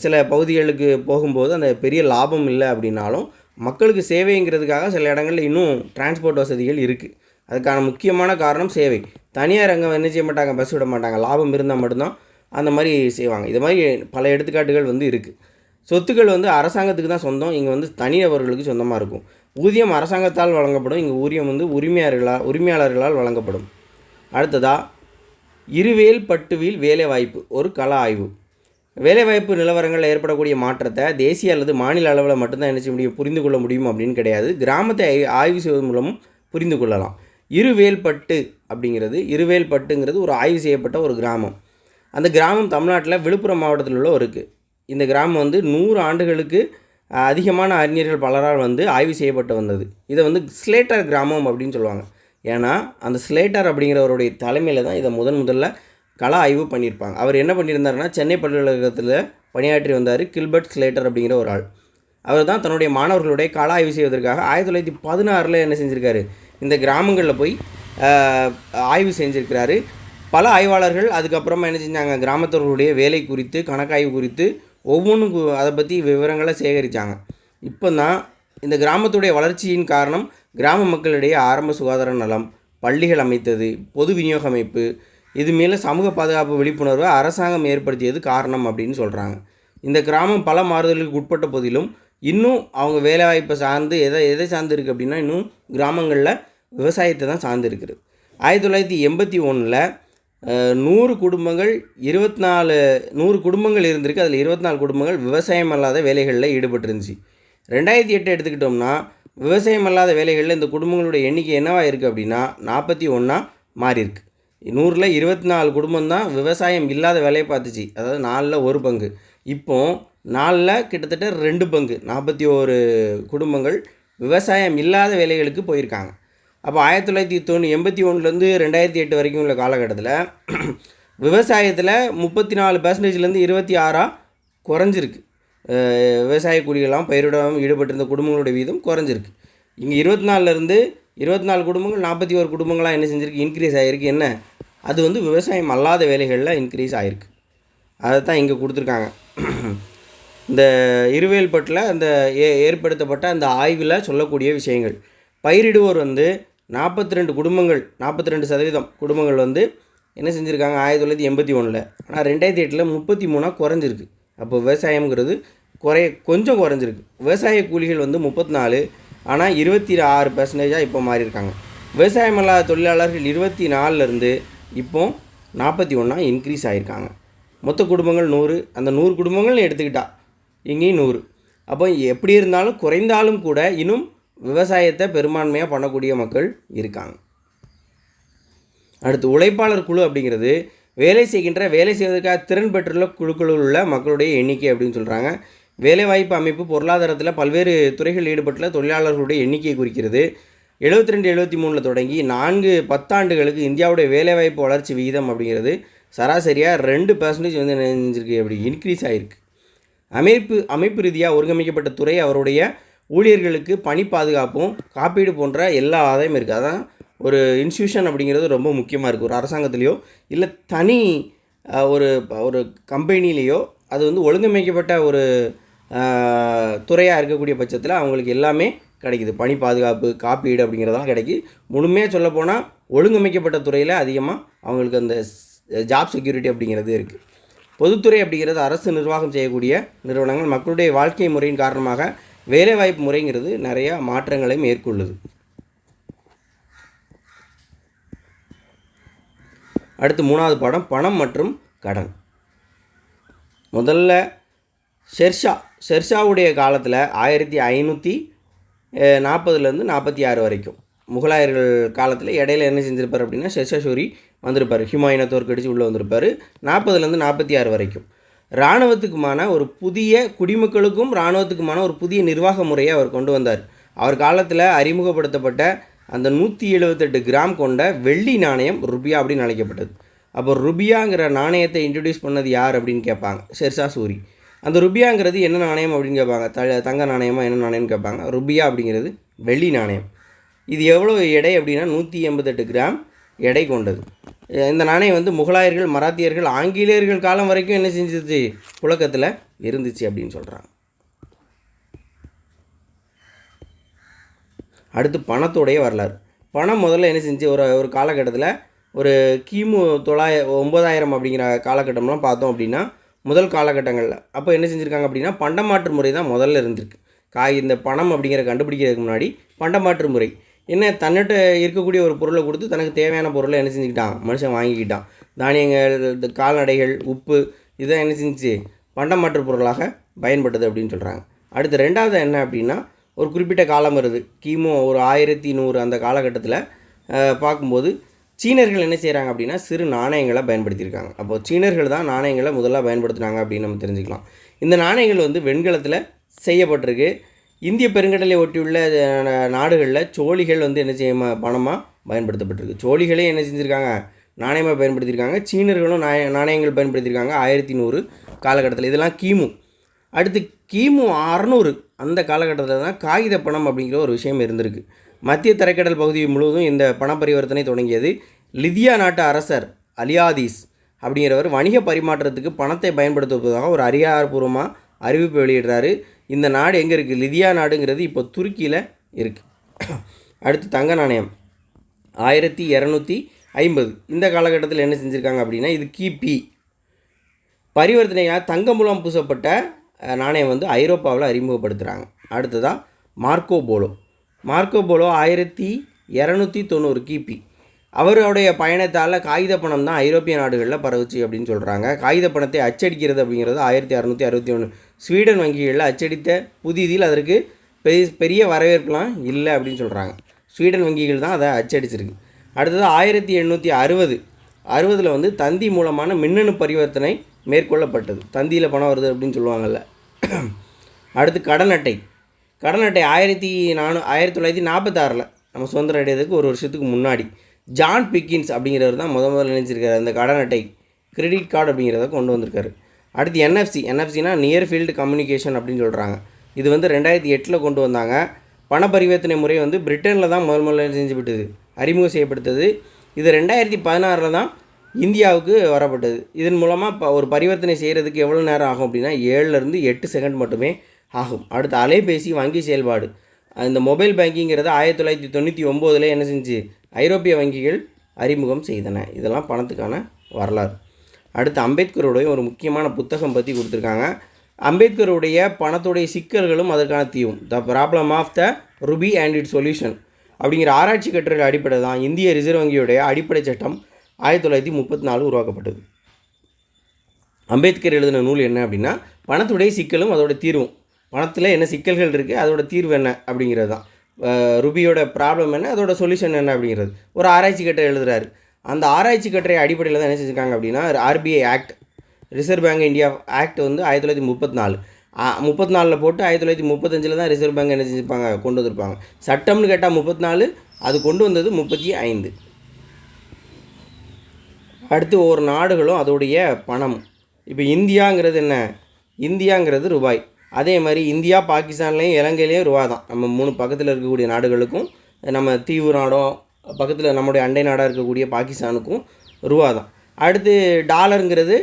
சில பகுதிகளுக்கு போகும்போது அந்த பெரிய லாபம் இல்லை அப்படின்னாலும் மக்களுக்கு சேவைங்கிறதுக்காக சில இடங்களில் இன்னும் டிரான்ஸ்போர்ட் வசதிகள் இருக்குது. அதுக்கான முக்கியமான காரணம் சேவை. தனியார் அங்கே என்ன செய்ய மாட்டாங்க? பஸ் விட மாட்டாங்க. லாபம் இருந்தால் மட்டும்தான் அந்த மாதிரி செய்வாங்க. இது மாதிரி பல எடுத்துக்காட்டுகள் இருக்குது. சொத்துக்கள் அரசாங்கத்துக்கு தான் சொந்தம். இங்கே தனிநபர்களுக்கு சொந்தமாக இருக்கும். ஊதியம் அரசாங்கத்தால் வழங்கப்படும். இங்கே ஊதியம் உரிமையாளர்களால் வழங்கப்படும். அடுத்ததாக இருவேல் பட்டுவில் வேலைவாய்ப்பு ஒரு கள ஆய்வு. வேலைவாய்ப்பு நிலவரங்களில் ஏற்படக்கூடிய மாற்றத்தை தேசிய அல்லது மாநில அளவில் மட்டும்தான் என்ன செய்ய முடியும்? புரிந்து கொள்ள முடியும் அப்படின்னு கிடையாது. கிராமத்தை ஆய்வு செய்வதன் மூலமும் புரிந்து கொள்ளலாம். இருவேல்பட்டுங்கிறது ஒரு ஆய்வு செய்யப்பட்ட ஒரு கிராமம். அந்த கிராமம் தமிழ்நாட்டில் விழுப்புரம் மாவட்டத்தில் உள்ள இருக்குது. இந்த கிராமம் 100 ஆண்டுகளுக்கு அதிகமான அறிஞர்கள் பலரால் ஆய்வு செய்யப்பட்டு வந்தது. இதை ஸ்லேட்டர் கிராமம் அப்படின்னு சொல்லுவாங்க. ஏன்னா அந்த ஸ்லேட்டர் அப்படிங்கிறவருடைய தலைமையில் தான் இதை முதல்ல கள ஆய்வு பண்ணியிருப்பாங்க. அவர் என்ன பண்ணியிருந்தாருன்னா, சென்னை பல்கலைக்கழகத்தில் பணியாற்றி வந்தார். கில்பர்ட் ஸ்லேட்டர் அப்படிங்கிற ஒரு ஆள். அவர் தான் தன்னுடைய மாணவர்களுடைய கள ஆய்வு செய்வதற்காக 1916 என்ன செஞ்சுருக்காரு? இந்த கிராமங்களில் போய் ஆய்வு செஞ்சுருக்கிறாரு. பல ஆய்வாளர்கள் அதுக்கப்புறமா என்ன செஞ்சாங்க? கிராமத்தவர்களுடைய வேலை குறித்து, கணக்காய்வு குறித்து ஒவ்வொன்றும் அதை பற்றி விவரங்களை சேகரித்தாங்க. இப்போ தான் இந்த கிராமத்துடைய வளர்ச்சியின் காரணம் கிராம மக்களிடையே ஆரம்ப சுகாதார நலம், பள்ளிகள் அமைத்தது, பொது விநியோக அமைப்பு, இது மேலே சமூக பாதுகாப்பு விழிப்புணர்வை அரசாங்கம் ஏற்படுத்தியது காரணம் அப்படின்னு சொல்கிறாங்க. இந்த கிராமம் பல மாறுதலுக்கு உட்பட்ட போதிலும் இன்னும் அவங்க வேலைவாய்ப்பை சார்ந்து எதை சார்ந்து இருக்குது அப்படின்னா இன்னும் கிராமங்களில் விவசாயத்தை தான் சார்ந்து இருக்குது. 1981 100 குடும்பங்கள் 100 குடும்பங்கள் இருந்திருக்கு. அதில் 24 குடும்பங்கள் விவசாயம் அல்லாத வேலைகளில் ஈடுபட்டிருந்துச்சு. 2008 எடுத்துக்கிட்டோம்னா விவசாயம் அல்லாத வேலைகளில் இந்த குடும்பங்களுடைய எண்ணிக்கை என்னவாக இருக்குது அப்படின்னா 41 மாறியிருக்கு. 100ல் 24 குடும்பம் தான் விவசாயம் இல்லாத வேலையை பார்த்துச்சு. அதாவது 4ல் 1 பங்கு. இப்போது 4ல் கிட்டத்தட்ட 2 பங்கு 41 குடும்பங்கள் விவசாயம் இல்லாத வேலைகளுக்கு போயிருக்காங்க. அப்போ 1981 2008 வரைக்கும் உள்ள காலகட்டத்தில் விவசாயத்தில் 34%லேருந்து 26 குறைஞ்சிருக்கு. விவசாய கூலிகளாம் பயிரிடாமல் ஈடுபட்டிருந்த குடும்பங்களுடைய வீதம் குறைஞ்சிருக்கு. இங்கே 24 குடும்பங்கள் 41 குடும்பங்களாக என்ன செஞ்சுருக்கு, இன்க்ரீஸ் ஆகிருக்கு. என்ன அது விவசாயம் அல்லாத வேலைகளில் இன்க்ரீஸ் ஆகிருக்கு. அதை தான் இங்கே கொடுத்துருக்காங்க. இந்த இருவேல்பட்டில் அந்த ஏற்படுத்தப்பட்ட அந்த ஆய்வில் சொல்லக்கூடிய விஷயங்கள். பயிரிடுவோர் 42 குடும்பங்கள் 42% குடும்பங்கள் என்ன செஞ்சுருக்காங்க 1981. ஆனால் 2008 33 குறைஞ்சிருக்கு. அப்போ விவசாயம்ங்கிறது கொஞ்சம் குறைஞ்சிருக்கு. விவசாய கூலிகள் 34, ஆனால் 26% இப்போ மாறியிருக்காங்க. விவசாயம் அல்லாத தொழிலாளர்கள் 24லேருந்து இப்போ 41 இன்க்ரீஸ் ஆகியிருக்காங்க. மொத்த குடும்பங்கள் 100. அந்த 100 குடும்பங்கள்னு எடுத்துக்கிட்டா இங்கேயும் 100. அப்போ எப்படி இருந்தாலும் குறைந்தாலும் கூட இன்னும் விவசாயத்தை பெரும்பான்மையாக பண்ணக்கூடிய மக்கள் இருக்காங்க. அடுத்து உழைப்பாளர் குழு அப்படிங்கிறது வேலை செய்வதற்காக திறன் பெற்றுள்ள குழுக்களில் உள்ள மக்களுடைய எண்ணிக்கை அப்படின்னு சொல்கிறாங்க. வேலைவாய்ப்பு அமைப்பு பொருளாதாரத்தில் பல்வேறு துறைகளில் ஈடுபட்டுள்ள தொழிலாளர்களுடைய எண்ணிக்கையை குறிக்கிறது. 72-73 தொடங்கி 4-10 ஆண்டுகளுக்கு இந்தியாவுடைய வேலைவாய்ப்பு வளர்ச்சி விகிதம் அப்படிங்கிறது சராசரியாக 2% நினைஞ்சிருக்கு, அப்படி இன்க்ரீஸ் ஆகிருக்கு. அமைப்பு ரீதியாக ஒருங்கமைக்கப்பட்ட துறை அவருடைய ஊழியர்களுக்கு பணி பாதுகாப்பும் காப்பீடு போன்ற எல்லா ஆதாயமும் இருக்குது. அதான் ஒரு இன்ஸ்டியூஷன் அப்படிங்கிறது ரொம்ப முக்கியமாக இருக்குது. ஒரு அரசாங்கத்திலேயோ இல்லை தனி ஒரு கம்பெனிலேயோ அது ஒழுங்கமைக்கப்பட்ட ஒரு துறையாக இருக்கக்கூடிய பட்சத்தில் அவங்களுக்கு எல்லாமே கிடைக்குது. பணி பாதுகாப்பு, காப்பீடு அப்படிங்கிறதெல்லாம் கிடைக்கி. முழுமையாக சொல்லப்போனால் ஒழுங்கமைக்கப்பட்ட துறையில் அதிகமாக அவங்களுக்கு அந்த ஜாப் செக்யூரிட்டி அப்படிங்கிறது இருக்குது. பொதுத்துறை அப்படிங்கிறது அரசு நிர்வாகம் செய்யக்கூடிய நிறுவனங்கள். மக்களுடைய வாழ்க்கை முறையின் காரணமாக வேலைவாய்ப்பு முறைங்கிறது நிறையா மாற்றங்களை மேற்கொள்ளுது. அடுத்து 3வது பாடம் பணம் மற்றும் கடன். முதல்ல ஷெர்ஷாவுடைய காலத்தில் 1540லேருந்து 46 வரைக்கும் முகலாயர்கள் காலத்தில் இடையில என்ன செஞ்சிருப்பார் அப்படின்னா ஷெர்ஷா சூரி வந்திருப்பார். ஹுமாயூனை தோற்கடிச்சு உள்ளே வந்திருப்பார். 40லேருந்து 46 வரைக்கும் இராணுவத்துக்குமான ஒரு புதிய குடிமக்களுக்கும் இராணுவத்துக்குமான ஒரு புதிய நிர்வாக முறையை அவர் கொண்டு வந்தார். அவர் காலத்தில் அறிமுகப்படுத்தப்பட்ட அந்த 178 கிராம் கொண்ட வெள்ளி நாணயம் ருபியா அப்படின்னு அழைக்கப்பட்டது. அப்போ ருபியாங்கிற நாணயத்தை இன்ட்ரடியூஸ் பண்ணது யார் அப்படின்னு கேட்பாங்க, ஷெர்ஷா சூரி. அந்த ருபியாங்கிறது என்ன நாணயம் அப்படின்னு கேட்பாங்க. தங்க நாணயமாக என்ன நாணயம்னு கேட்பாங்க. ருபியா அப்படிங்கிறது வெள்ளி நாணயம். இது எவ்வளோ எடை அப்படின்னா 188 கிராம் எடை கொண்டது. இந்த நாணயம் முகலாயர்கள், மராத்தியர்கள், ஆங்கிலேயர்கள் காலம் வரைக்கும் என்ன செஞ்சிச்சு, புழக்கத்தில் இருந்துச்சு அப்படின்னு சொல்கிறாங்க. அடுத்து பணத்தோடைய வரலாறு. பணம் முதல்ல என்ன செஞ்சு ஒரு காலகட்டத்தில் ஒரு கிமு 9000 அப்படிங்கிற காலகட்டம்லாம் பார்த்தோம் அப்படின்னா முதல் காலகட்டங்களில் அப்போ என்ன செஞ்சுருக்காங்க அப்படின்னா பண்டமாற்று முறை தான் முதல்ல இருந்திருக்கு. இந்த பணம் அப்படிங்கிற கண்டுபிடிக்கிறதுக்கு முன்னாடி பண்டமாற்று முறை என்ன, தன்னிட்ட இருக்கக்கூடிய ஒரு பொருளை கொடுத்து தனக்கு தேவையான பொருளை என்ன செஞ்சுக்கிட்டான், மனுஷன் வாங்கிக்கிட்டான். தானியங்கள், கால்நடைகள், உப்பு இதான் என்ன செஞ்சிச்சு பண்டமாற்று பொருளாக பயன்பட்டது அப்படின்னு சொல்கிறாங்க. அடுத்து 2வது என்ன அப்படின்னா ஒரு குறிப்பிட்ட காலம் வருது, கிமு ஒரு 1100 அந்த காலகட்டத்தில் பார்க்கும்போது சீனர்கள் என்ன செய்கிறாங்க அப்படின்னா சிறு நாணயங்களை பயன்படுத்தியிருக்காங்க. அப்போது சீனர்கள் தான் நாணயங்களை முதல்ல பயன்படுத்தினாங்க அப்படின்னு நம்ம தெரிஞ்சுக்கலாம். இந்த நாணயங்கள் வெண்கலத்தில் செய்யப்பட்டிருக்கு. இந்திய பெருங்கடலை ஒட்டியுள்ள நாடுகளில் சோழிகள் என்ன செய்ய பணமாக பயன்படுத்தப்பட்டிருக்கு. சோழிகளே என்ன செஞ்சுருக்காங்க, நாணயமாக பயன்படுத்தியிருக்காங்க. சீனர்களும் நாணயங்கள் பயன்படுத்தியிருக்காங்க 1100 காலகட்டத்தில். இதெல்லாம் கிமு. அடுத்து கிமு 600 அந்த காலகட்டத்தில் தான் காகித பணம் அப்படிங்கிற ஒரு விஷயம் இருந்திருக்கு. மத்திய தரைக்கடல் பகுதி முழுவதும் இந்த பண பரிவர்த்தனை தொடங்கியது. லிதியா நாட்டு அரசர் அலியாதீஸ் அப்படிங்கிறவர் வணிக பரிமாற்றத்துக்கு பணத்தை பயன்படுத்துவதாக ஒரு அதிகாரப்பூர்வமாக அறிவிப்பு வெளியிடுறாரு. இந்த நாடு எங்கே இருக்குது, லிதியா நாடுங்கிறது இப்போ துருக்கியில் இருக்குது. அடுத்து தங்க நாணயம் 1250 இந்த காலகட்டத்தில் என்ன செஞ்சுருக்காங்க அப்படின்னா இது கிபி. பரிவர்த்தனையாக தங்க மூலம் பூசப்பட்ட நாணயம் வந்து ஐரோப்பாவில் அறிமுகப்படுத்துகிறாங்க. அடுத்ததாக மார்க்கோ போலோ. மார்க்கோ போலோ 1290 கிபி. அவருடைய பயணத்தால் காகித பணம் தான் ஐரோப்பிய நாடுகளில் பரவுச்சு அப்படின்னு சொல்கிறாங்க. காகித பணத்தை அச்சடிக்கிறது அப்படிங்கிறது 1661 ஸ்வீடன் வங்கிகளில் அச்சடித்த புதிதில் அதற்கு பெரிய வரவேற்புலாம் இல்லை அப்படின்னு சொல்கிறாங்க. ஸ்வீடன் வங்கிகள் தான் அதை அச்சடிச்சிருக்கு. அடுத்தது 1860 வந்து தந்தி மூலமான மின்னணு பரிவர்த்தனை மேற்கொள்ளப்பட்டது. தந்தியில் பணம் வருது அப்படின்னு சொல்லுவாங்கள்ல. அடுத்து கடன் அட்டை. 1946 நம்ம சுதந்திரம் அடையிறதுக்கு ஒரு வருஷத்துக்கு முன்னாடி ஜான் பிக்கின்ஸ் அப்படிங்கிறவர் தான் முதல்ல நினைச்சிருக்காரு அந்த கடன் அட்டை கிரெடிட் கார்டு அப்படிங்கிறத கொண்டு வந்திருக்காரு. அடுத்து என்எஃப்சினா நியர் ஃபீல்டு கம்யூனிகேஷன் அப்படின்னு சொல்கிறாங்க. இது வந்து 2008 கொண்டு வந்தாங்க. பண பரிவர்த்தனை முறை வந்து பிரிட்டனில் தான் முதல்ல செஞ்சுவிட்டது, அறிமுகம் செய்யப்பட்டது. இது 2016 தான் இந்தியாவுக்கு வரப்பட்டது. இதன் மூலமாக ஒரு பரிவர்த்தனை செய்கிறதுக்கு எவ்வளோ நேரம் ஆகும் அப்படின்னா 7லேருந்து 8 செகண்ட் மட்டுமே ஆகும். அடுத்து அலைபேசி வங்கி செயல்பாடு. இந்த மொபைல் பேங்கிங்கிறத 1999 என்ன செஞ்சு ஐரோப்பிய வங்கிகள் அறிமுகம் செய்தன. இதெல்லாம் பணத்துக்கான வரலாறு. அடுத்து அம்பேத்கருடைய ஒரு முக்கியமான புத்தகம் பற்றி கொடுத்துருக்காங்க. அம்பேத்கருடைய பணத்துடைய சிக்கல்களும் அதற்கான தீவும், the problem of the rupee and it solution அப்படிங்கிற ஆராய்ச்சி கட்டுரைகள் அடிப்படை தான் இந்திய ரிசர்வ் வங்கியுடைய அடிப்படை சட்டம் 1934 உருவாக்கப்பட்டது. அம்பேத்கர் எழுதின நூல் என்ன அப்படின்னா பணத்துடைய சிக்கலும் அதோட தீர்வும், பணத்தில் என்ன சிக்கல்கள் இருக்குது அதோட தீர்வு என்ன அப்படிங்கிறது தான். ருபியோட ப்ராப்ளம் என்ன அதோட சொல்யூஷன் என்ன அப்படிங்கிறது ஒரு ஆராய்ச்சி கட்டுரை எழுதுகிறாரு. அந்த ஆராய்ச்சி கட்டுரை அடிப்படையில் தான் என்ன செஞ்சுருக்காங்க அப்படின்னா RBI act, reserve bank India act வந்து 1934 போட்டு 1935 தான் ரிசர்வ் பேங்க் என்ன செஞ்சுருப்பாங்க கொண்டு வந்திருப்பாங்க. சட்டம்னு கேட்டால் 34, அது கொண்டு வந்தது 35. அடுத்து ஒவ்வொரு நாடுகளும் அதோடைய பணம். இப்போ இந்தியாங்கிறது என்ன, இந்தியாங்கிறது ரூபாய். அதே மாதிரி இந்தியா பாகிஸ்தான்லேயும் இலங்கையிலையும் ரூபா தான். நம்ம 3 பக்கத்தில் இருக்கக்கூடிய நாடுகளுக்கும், நம்ம தீவு நாடும் பக்கத்தில் நம்முடைய அண்டை நாடாக இருக்கக்கூடிய பாகிஸ்தானுக்கும் ரூபா தான். அடுத்து டாலருங்கிறது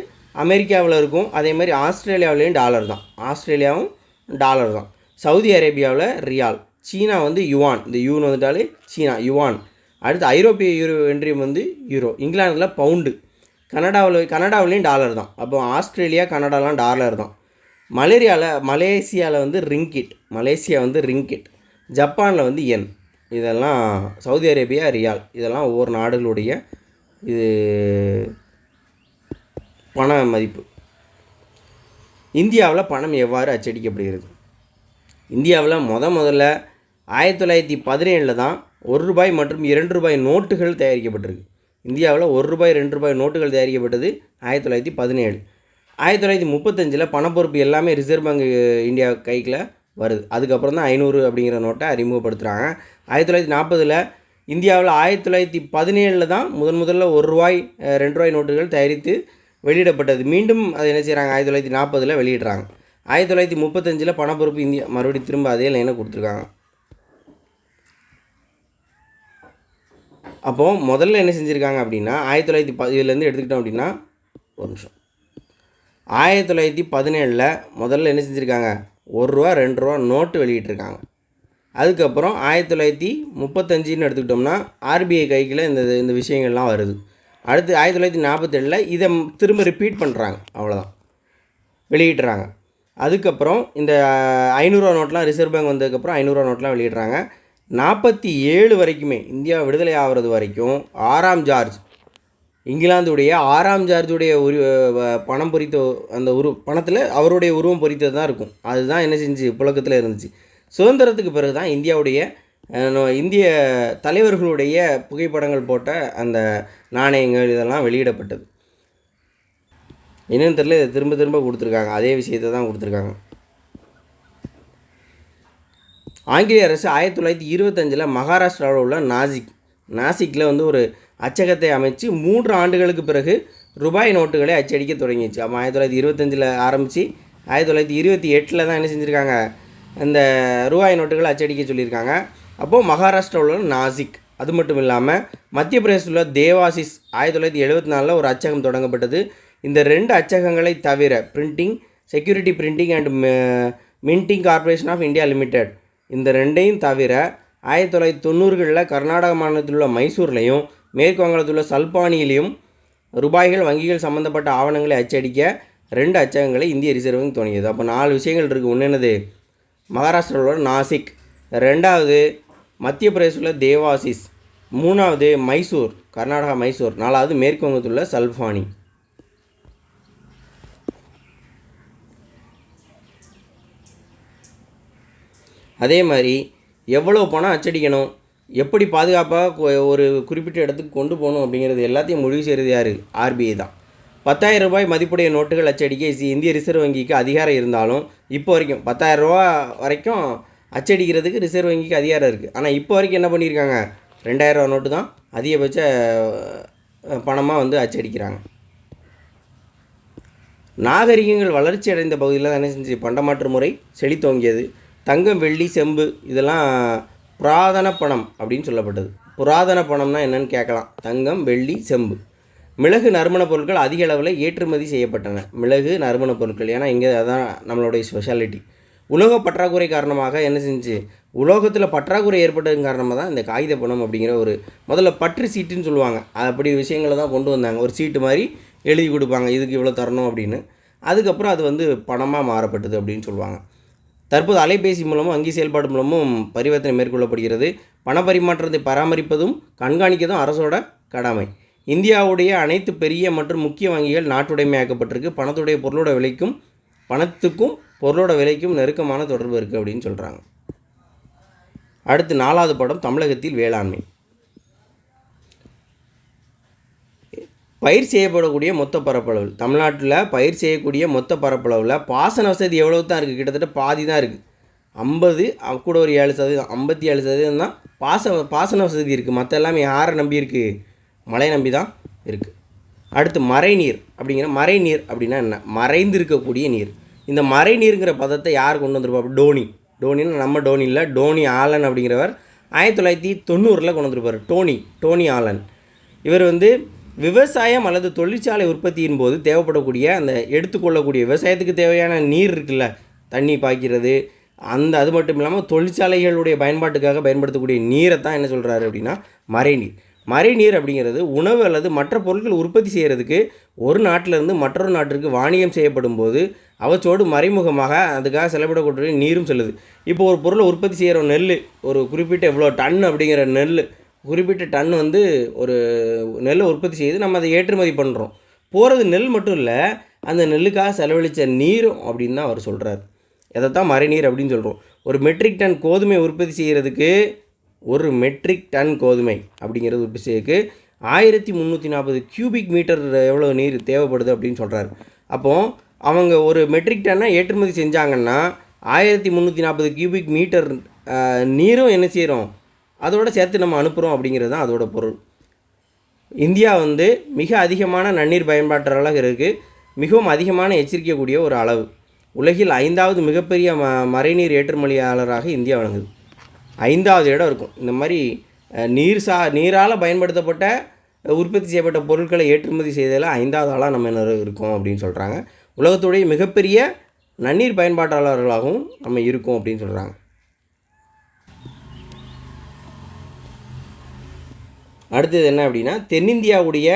அமெரிக்காவில் இருக்கும். அதே மாதிரி ஆஸ்திரேலியாவிலேயும் டாலர் தான், ஆஸ்திரேலியாவும் டாலர் தான். சவுதி அரேபியாவில் ரியால். சீனா வந்து யுவான், இந்த யூன்னு வந்துட்டாலே சீனா யுவான். அடுத்து ஐரோப்பிய ஒன்றியம் வந்து யூரோ. இங்கிலாந்தில் பவுண்டு. கனடாவிலையும் டாலர் தான். அப்போ ஆஸ்திரேலியா கனடாலாம் டாலர் தான். மலேசியாவில் வந்து ரிங்கிட். ஜப்பானில் வந்து யென். இதெல்லாம் சவுதி அரேபியா ரியால். இதெல்லாம் ஒவ்வொரு நாடுகளுடைய இது பண மதிப்பு. இந்தியாவில் பணம் எவ்வாறு அச்சடிக்கப்படுகிறது? இந்தியாவில் முதல்ல 1917 தான் ₹1 மற்றும் ₹2 நோட்டுகள் தயாரிக்கப்பட்டிருக்கு. இந்தியாவில் ₹1, ₹2 நோட்டுகள் தயாரிக்கப்பட்டது 1917. 1935 பணப்பொறுப்பு எல்லாமே ரிசர்வ் பேங்க் இந்தியா கைக்கில் வருது. அதுக்கப்புறம் தான் 500 அப்படிங்கிற நோட்டை அறிமுகப்படுத்துகிறாங்க. 1940 இந்தியாவில் 1917 தான் முதல்ல ₹1, ₹2 நோட்டுகள் தயாரித்து வெளியிடப்பட்டது. மீண்டும் அது என்ன செய்கிறாங்க 1940 வெளியிடுறாங்க. 1935 பணப்பொறுப்பு இந்தியா மறுபடியும் திரும்ப அதே லைனை கொடுத்துருக்காங்க. அப்போது முதல்ல என்ன செஞ்சுருக்காங்க அப்படின்னா 1910 எடுத்துக்கிட்டோம் அப்படின்னா ஒரு நிமிஷம் 1917 முதல்ல என்ன செஞ்சுருக்காங்க ₹1, ₹2 நோட்டு வெளியிட்டிருக்காங்க. அதுக்கப்புறம் 1935 எடுத்துக்கிட்டோம்னா RBI கைக்கில் இந்த விஷயங்கள்லாம் வருது. அடுத்து 1947 இதை திரும்ப ரிப்பீட் பண்ணுறாங்க, அவ்வளோதான், வெளியிடுறாங்க. அதுக்கப்புறம் இந்த 500 நோட்லாம் ரிசர்வ் பேங்க் வந்ததுக்கப்புறம் 500 நோட்லாம் வெளியிடுறாங்க. 47 வரைக்குமே இந்தியா விடுதலை ஆகிறது வரைக்கும் 6ஆம் ஜார்ஜ், இங்கிலாந்துடைய 6ஆம் ஜார்ஜுடைய பணம் பொறித்த அந்த பணத்தில் அவருடைய உருவம் பொறித்தது தான் இருக்கும். அதுதான் என்ன செஞ்சு புழக்கத்தில் இருந்துச்சு. சுதந்திரத்துக்கு பிறகு தான் இந்திய தலைவர்களுடைய புகைப்படங்கள் போட்ட அந்த நாணயங்கள் இதெல்லாம் வெளியிடப்பட்டது. என்னென்னு தெரியல, இதை திரும்ப கொடுத்துருக்காங்க, அதே விஷயத்தை தான் கொடுத்துருக்காங்க. ஆங்கிலேய அரசு 1925 மகாராஷ்டிராவில் உள்ள நாசிக்கில் வந்து ஒரு அச்சகத்தை அமைச்சு 3 ஆண்டுகளுக்கு பிறகு ரூபாய் நோட்டுகளை அச்சடிக்க தொடங்கிச்சு. அப்போ 1925 ஆரம்பித்து 1928 தான் என்ன செஞ்சுருக்காங்க அந்த ரூபாய் நோட்டுகளை அச்சடிக்க சொல்லியிருக்காங்க. அப்போது மகாராஷ்டிராவில் உள்ள நாசிக், அது மட்டும் இல்லாமல் மத்திய பிரதேசத்தில் உள்ள தேவாசிஸ் 1974 ஒரு அச்சகம் தொடங்கப்பட்டது. இந்த 2 அச்சகங்களை தவிர security printing and minting corporation of India limited, இந்த 2ஐயும் தவிர 1990 கர்நாடக மாநிலத்தில் உள்ள மைசூர்லையும் மேற்கு வங்கத்தில் உள்ள சல்பானியிலையும் ரூபாய்கள் வங்கிகள் சம்மந்தப்பட்ட ஆவணங்களை அச்சடிக்க 2 அச்சகங்களை இந்திய ரிசர்வ் வங்கி தொடங்கியது. அப்போ 4 விஷயங்கள் இருக்குது. ஒன்று என்னது? மகாராஷ்டிராவில் நாசிக், 2வது மத்திய பிரதேசில் தேவாசிஸ், 3வது மைசூர், கர்நாடகா மைசூர், 4வது மேற்கு வங்கத்தில் உள்ள சல்பானி. அதே மாதிரி எவ்வளோ பணம் அச்சடிக்கணும், எப்படி பாதுகாப்பாக ஒரு குறிப்பிட்ட இடத்துக்கு கொண்டு போகணும் அப்படிங்கிறது எல்லாத்தையும் முடிவு செய்கிறது யார்? ஆர்பிஐ தான். 10,000 ரூபாய் மதிப்புடைய நோட்டுகள் அச்சடிக்க இந்திய ரிசர்வ் வங்கிக்கு அதிகாரம் இருந்தாலும் இப்போ வரைக்கும் 10,000 ரூபா வரைக்கும் அச்சடிக்கிறதுக்கு ரிசர்வ் வங்கிக்கு அதிகாரம் இருக்குது. ஆனால் இப்போ வரைக்கும் என்ன பண்ணியிருக்காங்க? 2,000 ரூபா நோட்டு தான் அதிகபட்ச பணமாக வந்து அச்சடிக்கிறாங்க. நாகரிகங்கள் வளர்ச்சி அடைந்த பகுதியில் தான் என்ன செஞ்சு பண்டமாற்று முறை செழித்தோங்கியது. தங்கம், வெள்ளி, செம்பு இதெல்லாம் புராதன பணம் அப்படின்னு சொல்லப்பட்டது. புராதன பணம்னா என்னன்னு கேட்கலாம். தங்கம், வெள்ளி, செம்பு. மிளகு, நறுமணப் பொருட்கள் அதிக அளவில் ஏற்றுமதி செய்யப்பட்டன. மிளகு, நறுமணப் பொருட்கள், ஏன்னா இங்கே அதான் நம்மளுடைய ஸ்பெஷாலிட்டி. உலோக பற்றாக்குறை காரணமாக என்ன செஞ்சு, உலோகத்தில் பற்றாக்குறை ஏற்பட்டதன் காரணமாக தான் இந்த காகித பணம் அப்படிங்கிற ஒரு முதல்ல பற்று சீட்டுன்னு சொல்லுவாங்க, அப்படி விஷயங்களை தான் கொண்டு வந்தாங்க. ஒரு சீட்டு மாதிரி எழுதி கொடுப்பாங்க, இதுக்கு இவ்வளோ தரணும் அப்படின்னு. அதுக்கப்புறம் அது வந்து பணமாக மாறப்பட்டது அப்படின்னு சொல்லுவாங்க. தற்போது அலைபேசி மூலமும் வங்கி செயல்பாடு மூலமும் பரிவர்த்தனை மேற்கொள்ளப்படுகிறது. பண பரிமாற்றத்தை பராமரிப்பதும் கண்காணிக்கதும் அரசோட கடமை. இந்தியாவுடைய அனைத்து பெரிய மற்றும் முக்கிய வங்கிகள் நாட்டுடைமையாக்கப்பட்டிருக்கு. பணத்துக்கும் பொருளோட விலைக்கும் நெருக்கமான தொடர்பு இருக்குது அப்படின்னு சொல்கிறாங்க. அடுத்து 4வது படம் தமிழகத்தில் வேளாண்மை. பயிர் செய்யப்படக்கூடிய மொத்த பரப்பளவு, தமிழ்நாட்டில் பயிர் செய்யக்கூடிய மொத்த பரப்பளவில் பாசன வசதி எவ்வளவு தான் இருக்குது? கிட்டத்தட்ட பாதி தான் இருக்குது. 50 கூட ஒரு 7%, 57% தான் பாசன வசதி இருக்குது. மற்ற எல்லாமே யாரை நம்பி இருக்குது? மழை நம்பி தான் இருக்குது. அடுத்து மறைநீர் அப்படின்னா என்ன? மறைந்து இருக்கக்கூடிய நீர். இந்த மறைநீருங்கிற பதத்தை யார் கொண்டு வந்திருப்பா? டோனின்னு நம்ம டோனி இல்லை, டோனி ஆலன் அப்படிங்கிறவர் 1990 கொண்டு வந்திருப்பார். டோனி ஆலன். இவர் வந்து விவசாயம் அல்லது தொழிற்சாலை உற்பத்தியின் போது தேவைப்படக்கூடிய அந்த எடுத்துக்கொள்ளக்கூடிய விவசாயத்துக்கு தேவையான நீர் இருக்குல்ல, தண்ணி பாய்க்கிறது, அது மட்டும் இல்லாமல் தொழிற்சாலைகளுடைய பயன்பாட்டுக்காக பயன்படுத்தக்கூடிய நீரை தான் என்ன சொல்கிறாரு அப்படின்னா மறைநீர் அப்படிங்கிறது உணவு அல்லது மற்ற பொருட்கள் உற்பத்தி செய்கிறதுக்கு ஒரு நாட்டிலிருந்து மற்றொரு நாட்டிற்கு வாணிகம் செய்யப்படும் போது அவற்றோடு மறைமுகமாக அதுக்காக செலவிடக்கூடிய நீரும் செல்லுது. இப்போ ஒரு பொருளை உற்பத்தி செய்கிற நெல், ஒரு குறிப்பிட்ட எவ்வளோ டன் அப்படிங்கிற நெல், குறிப்பிட்ட டன் வந்து ஒரு நெல்லை உற்பத்தி செய்து நம்ம அதை ஏற்றுமதி பண்ணுறோம். போகிறது நெல் மட்டும் இல்லை, அந்த நெல்லுக்காக செலவழித்த நீரும் அப்படின்னு தான் அவர் சொல்கிறார். எதைத்தான் மறைநீர் அப்படின்னு சொல்கிறோம். ஒரு மெட்ரிக் டன் கோதுமை உற்பத்தி செய்கிறதுக்கு, ஒரு மெட்ரிக் டன் கோதுமை அப்படிங்கிறது உற்பத்தி செய்யறதுக்கு 1340 கியூபிக் மீட்டர் எவ்வளோ நீர் தேவைப்படுது அப்படின்னு சொல்கிறாரு. அப்போது அவங்க ஒரு மெட்ரிக் டன்னை ஏற்றுமதி செஞ்சாங்கன்னா 1340 கியூபிக் மீட்டர் நீரும் என்ன செய்கிறோம், அதோடு சேர்த்து நம்ம அனுப்புகிறோம் அப்படிங்கிறது தான் அதோட பொருள். இந்தியா வந்து மிக அதிகமான நன்னீர் பயன்பாட்டாளராக இருக்குது. மிகவும் அதிகமான எச்சரிக்கக்கூடிய ஒரு அளவு. உலகில் 5வது மிகப்பெரிய மறைநீர் ஏற்றுமதியாளராக இந்தியா வழங்குது. 5வது இடம் இருக்கும். இந்த மாதிரி நீரால் பயன்படுத்தப்பட்ட உற்பத்தி செய்யப்பட்ட பொருட்களை ஏற்றுமதி செய்ததில் 5வது ஆளாக நம்ம என்ன இருக்கோம் அப்படின்னு சொல்கிறாங்க. உலகத்துடைய மிகப்பெரிய நன்னீர் பயன்பாட்டாளர்களாகவும் நம்ம இருக்கோம் அப்படின்னு சொல்கிறாங்க. அடுத்தது என்ன அப்படின்னா, தென்னிந்தியாவுடைய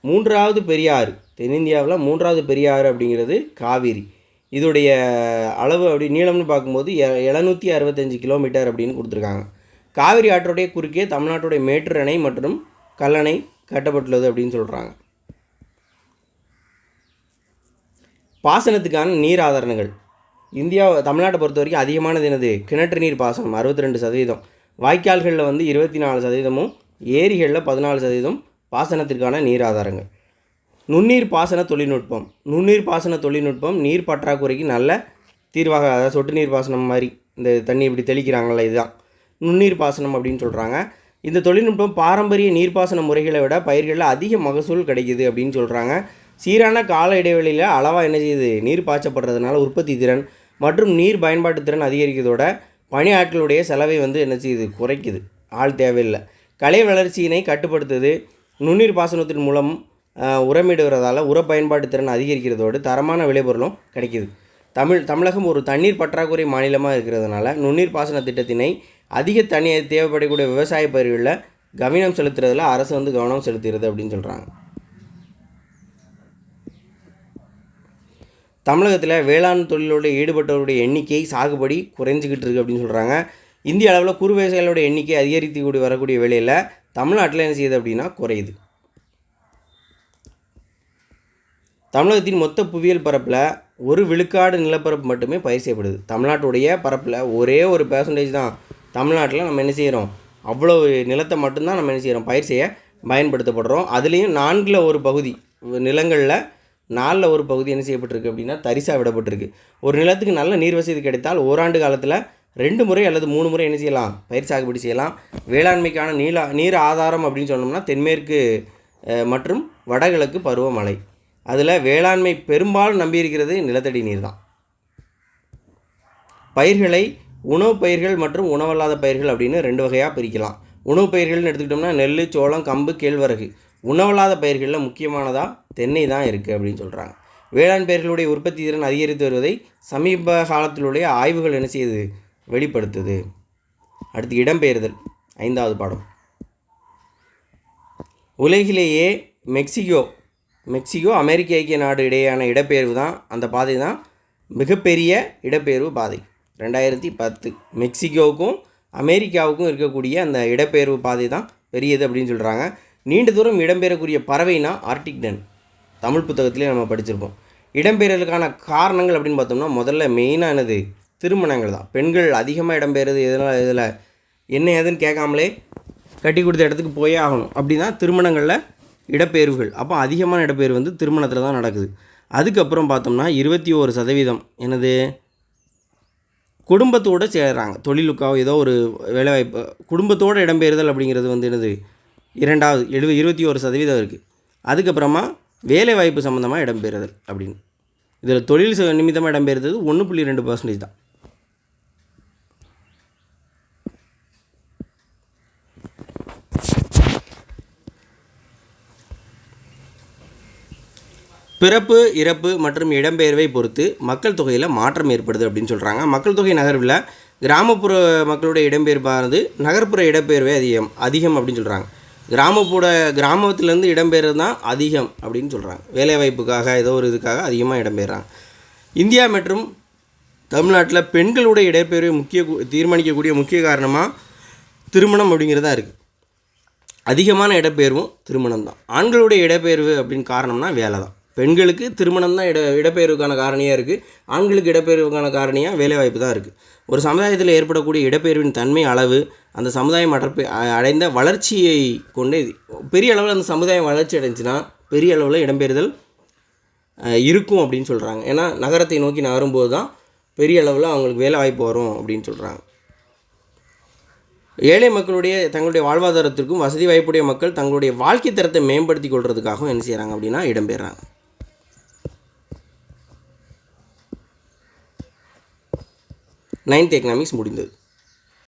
3வது பெரிய ஆறு, தென்னிந்தியாவில் 3வது பெரிய ஆறு அப்படிங்கிறது காவேரி. இதோடைய அளவு அப்படி நீளம்னு பார்க்கும்போது 765 கிலோமீட்டர் அப்படின்னு கொடுத்துருக்காங்க. காவிரி ஆற்றுடைய குறுக்கே தமிழ்நாட்டுடைய மேட்டூர் அணை மற்றும் கல்லணை கட்டப்பட்டுள்ளது அப்படின்னு சொல்கிறாங்க. பாசனத்துக்கான நீர் ஆதாரங்கள் தமிழ்நாட்டை பொறுத்த வரைக்கும் அதிகமானது என்னது? கிணற்று நீர் பாசனம் 62%, வாய்க்கால்களில் வந்து 24%, ஏரிகளில் 14% பாசனத்திற்கான நீர் ஆதாரங்கள். நுண்ணீர் பாசன தொழில்நுட்பம் நீர் பற்றாக்குறைக்கு நல்ல தீர்வாக, அதாவது சொட்டு நீர் பாசனம் மாதிரி இந்த தண்ணி இப்படி தெளிக்கிறாங்களே, இதுதான் நுண்ணீர் பாசனம் அப்படின்னு சொல்கிறாங்க. இந்த தொழில்நுட்பம் பாரம்பரிய நீர்ப்பாசன முறைகளை விட பயிர்களில் அதிக மகசூல் கிடைக்குது அப்படின்னு சொல்கிறாங்க. சீரான கால இடைவெளியில் அளவாக என்ன செய்யுது? நீர் பாய்ச்சப்படுறதுனால உற்பத்தி திறன் மற்றும் நீர் பயன்பாட்டு திறன் அதிகரிக்கிறதோட பணி ஆட்களுடைய செலவை வந்து என்ன செய்யுது? குறைக்குது. ஆள் தேவையில்லை. கலை வளர்ச்சியினை கட்டுப்படுத்துது. நுண்ணீர் பாசனத்தின் மூலம் உரமிடுகிறதால உர பயன்பாட்டு திறன் அதிகரிக்கிறதோடு தரமான விளைபொருளும் கிடைக்கிது. தமிழகம் ஒரு தண்ணீர் பற்றாக்குறை மாநிலமாக இருக்கிறதுனால நுண்ணீர் பாசன திட்டத்தினை அதிக தண்ணீர் தேவைப்படக்கூடிய விவசாய பயிர்களில் கவனம் செலுத்துறதுல அரசு வந்து கவனம் செலுத்துகிறது அப்படின்னு சொல்கிறாங்க. தமிழகத்தில் வேளாண் தொழிலோட ஈடுபட்டவருடைய எண்ணிக்கை சாகுபடி குறைஞ்சிக்கிட்டு இருக்குது அப்படின்னு சொல்கிறாங்க. இந்திய அளவில் குறு விவசாயிகளோட எண்ணிக்கை அதிகரித்து கூடி வரக்கூடிய வேளையில் தமிழ்நாட்டில் என்ன செய்யுது அப்படின்னா குறையுது. தமிழகத்தின் மொத்த புவியியல் பரப்பில் 1 விழுக்காடு நிலப்பரப்பு மட்டுமே பயிர் செய்யப்படுது. தமிழ்நாட்டுடைய பரப்பில் ஒரே ஒரு % தான் தமிழ்நாட்டில் நம்ம என்ன செய்கிறோம், அவ்வளோ நிலத்தை மட்டும்தான் நம்ம என்ன செய்கிறோம் பயிர் செய்ய பயன்படுத்தப்படுறோம். அதுலேயும் 4ல் ஒரு பகுதி நிலங்களில் 4ல் ஒரு பகுதி என்ன செய்யப்பட்டிருக்கு அப்படின்னா தரிசாக விடப்பட்டிருக்கு. ஒரு நிலத்துக்கு நல்ல நீர் வசதி கிடைத்தால் ஓராண்டு காலத்தில் 2 முறை அல்லது 3 முறை என்ன செய்யலாம் பயிர் சாகுபடி செய்யலாம். வேளாண்மைக்கான நீர் ஆதாரம் அப்படின்னு சொன்னோம்னா தென்மேற்கு மற்றும் வடகிழக்கு பருவமழை. அதில் வேளாண்மை பெரும்பாலும் நம்பியிருக்கிறது நிலத்தடி நீர் தான். பயிர்களை உணவு பயிர்கள் மற்றும் உணவல்லாத பயிர்கள் அப்படின்னு 2 வகையாக பிரிக்கலாம். உணவு பயிர்கள்னு எடுத்துக்கிட்டோம்னா நெல், சோளம், கம்பு, கேழ்வரகு. உணவல்லாத பயிர்களில் முக்கியமானதாக தென்னை தான் இருக்குது அப்படின்னு சொல்கிறாங்க. வேளாண் பயிர்களுடைய உற்பத்தி திறன் அதிகரித்து வருவதை சமீப காலத்திலுடைய ஆய்வுகள் என்ன செய்யுது வெளிப்படுத்துது. அடுத்து இடம்பெயர்தல் 5வது பாடம். உலகிலேயே மெக்சிகோ அமெரிக்க ஐக்கிய நாடு இடையேயான இடப்பெயர்வு தான், அந்த பாதை தான் மிகப்பெரிய இடப்பெயர்வு பாதை. 2010 மெக்சிகோவுக்கும் அமெரிக்காவுக்கும் இருக்கக்கூடிய அந்த இடப்பெயர்வு பாதை தான் பெரியது அப்படின்னு சொல்கிறாங்க. நீண்ட தூரம் இடம்பெயரக்கூடிய பறவைனா ஆர்டிக் டென். தமிழ் புத்தகத்திலே நம்ம படிச்சிருப்போம். இடம்பெயர்தலுக்கான காரணங்கள் அப்படின்னு பார்த்தோம்னா முதல்ல மெயினாக என்னது திருமணங்கள் தான். பெண்கள் அதிகமாக இடம்பெயர்றது இதில் என்ன ஏதுன்னு கேட்காமலே கட்டி கொடுத்த இடத்துக்கு போயே ஆகணும். அப்படின்னா திருமணங்களில் இடப்பெயர்வுகள். அப்போ அதிகமான இடப்பெயர்வு வந்து திருமணத்தில் தான் நடக்குது. அதுக்கப்புறம் பார்த்தோம்னா 21% என்னது குடும்பத்தோடு சேர்கிறாங்க. தொழிலுக்காக ஏதோ ஒரு வேலைவாய்ப்பு குடும்பத்தோடு இடம்பெயர்தல் அப்படிங்கிறது வந்து என்னது 2வது 21% இருக்குது. அதுக்கப்புறமா வேலைவாய்ப்பு சம்மந்தமாக இடம்பெயர்தல் அப்படின்னு. இதில் தொழில் நிமித்தமாக இடம்பெயர்ந்தது 1.2% தான். பிறப்பு, இறப்பு மற்றும் இடம்பெயர்வை பொறுத்து மக்கள் தொகையில் மாற்றம் ஏற்படுது அப்படின்னு சொல்கிறாங்க. மக்கள் தொகை நகர்வில் கிராமப்புற மக்களுடைய இடம்பெயர்வானது நகர்ப்புற இடம்பெயர்வே அதிகம் அப்படின்னு சொல்கிறாங்க. கிராமத்திலேருந்து இடம்பெயர்றது தான் அதிகம் அப்படின்னு சொல்கிறாங்க. வேலைவாய்ப்புக்காக ஏதோ ஒரு இதுக்காக அதிகமாக இடம்பெயர்றாங்க. இந்தியா மற்றும் தமிழ்நாட்டில் பெண்களுடைய இடம்பெயர்வை தீர்மானிக்கக்கூடிய முக்கிய காரணமாக திருமணம் அப்படிங்கிறதா இருக்குது. அதிகமான இடப்பெயர்வும் திருமணம் தான். ஆண்களுடைய இடப்பெயர்வு அப்படின்னு காரணம்னா வேலை தான். பெண்களுக்கு திருமணம் தான் இடப்பெயர்வுக்கான காரணியாக இருக்குது. ஆண்களுக்கு இடப்பெயர்வுக்கான காரணியாக வேலைவாய்ப்பு தான் இருக்குது. ஒரு சமுதாயத்தில் ஏற்படக்கூடிய இடப்பெயர்வின் தன்மை அளவு அந்த சமுதாயம் அடைந்த வளர்ச்சியை கொண்டு பெரிய அளவில் அந்த சமுதாயம் வளர்ச்சி அடைஞ்சுன்னா பெரிய அளவில் இடம்பெயர்தல் இருக்கும் அப்படின்னு சொல்கிறாங்க. ஏன்னா நகரத்தை நோக்கி நகரும்போது தான் பெரிய அளவில் அவங்களுக்கு வேலை வாய்ப்பு வரும் அப்படின்னு சொல்கிறாங்க. ஏழை மக்களுடைய தங்களுடைய வாழ்வாதாரத்திற்கும் வசதி வாய்ப்புடைய மக்கள் தங்களுடைய வாழ்க்கை தரத்தை மேம்படுத்தி கொள்வதற்காகவும் என்ன செய்கிறாங்க அப்படின்னா இடம்பெயர்றாங்க. 9th எக்கனாமிக்ஸ் முடிந்தது.